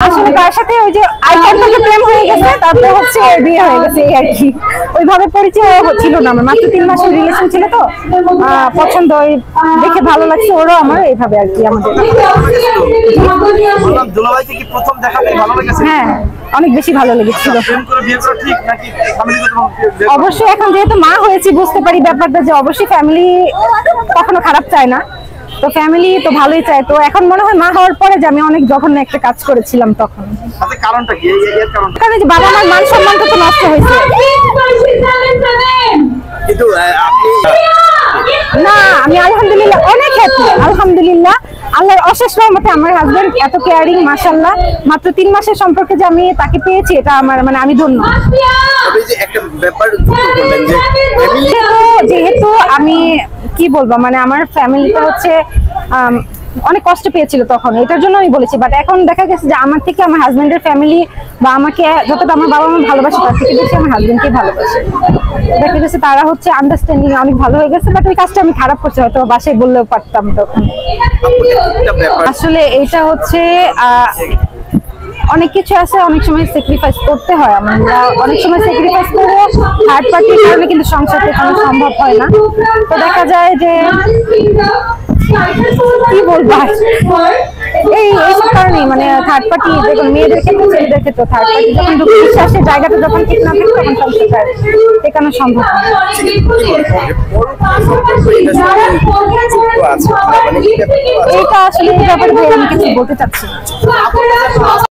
আসলে তার সাথে ওই যে আইকন থেকে প্রেম হয়ে গেছে, তারপর হচ্ছে বিয়ে হয়ে গেছে এই আর কি। ওইভাবে পরিচয় ছিল না, আমার মাত্র 3 মাসের রিলেশন ছিল, তো পছন্দ দেখে ভালো লাগছে ওরও আমার, এইভাবে আর কি আমাদের। দুলাভাইকে কি প্রথম দেখাতেই ভালো লেগেছে? হ্যাঁ, অনেক বেশি ভালো লেগেছিল। প্রেম করে বিয়ে করা ঠিক নাকি ফ্যামিলিগত? অবশ্যই এখন যেহেতু মা হয়েছি বুঝতে পারি ব্যাপারটা, যে অবশ্যই ফ্যামিলি কখনো খারাপ চায় না, তো ফ্যামিলি তো ভালোই চায়। তো এখন মনে হয় মা হওয়ার পরে যে আমি অনেক জঘন্য একটা কাজ করেছিলাম তখন। আচ্ছা, কারণটা কি? এর কারণটা কারণ যে বাবা মার মান সম্মানটা তো নষ্ট হয়েছে। কিন্তু আপনি না, আমি আলহামদুলিল্লাহ অনেক হ্যাপি, আলহামদুলিল্লাহ আল্লাহর অশেষ রহমতে আমার হাজবেন্ড এত কেয়ারিং, মাশাআল্লাহ। মাত্র 3 মাসের সম্পর্কে যে আমি তাকে পেয়েছি, এটা আমার মানে আমি ধন্য। তবে যে একটা ব্যাপার বললেন যে যেহেতু আমি কি বলবো, মানে আমার ফ্যামিলিটা হচ্ছে অনেক কষ্ট পেয়েছিল তখন, এটার জন্য আমি বলেছি। বাট এখন দেখা গেছে যে আমার থেকে আমার হাজবেন্ডের ফ্যামিলি বা আমাকে যতটা আমার বাবা মা ভালোবাসে, তার থেকে বেশি আমার হাজবেন্ডকে ভালোবাসে। দেখা গেছে তারা হচ্ছে আন্ডারস্ট্যান্ডিং অনেক ভালো হয়ে গেছে। বাট ওই কাজটা আমি খারাপ করছি, হয়তো বাসায় বললেও পারতাম তখন। আসলে এটা হচ্ছে অনেক কিছু আছে, অনেক সময় স্যাক্রিফাইস করতে হয়। আমরা অনেক সময় স্যাক্রিফাইস করে থার্ড পার্টির কারণে কিন্তু সংসার টেকানো সম্ভব হয় না। তো দেখা যায় যে কি বলবো, এইসব কারণেই মানে থার্ড পার্টি, দেখুন মেয়েদের ক্ষেত্রে ছেলেদের ক্ষেত্রে থার্ড পার্টি যখন বিশ্বাসের জায়গাটা যখন ঠিক না থাকে, তখন সংসার টেকানো সম্ভব হয় না। এটা আসলে এই ব্যাপারে আমি কিছু বলতে চাচ্ছি না।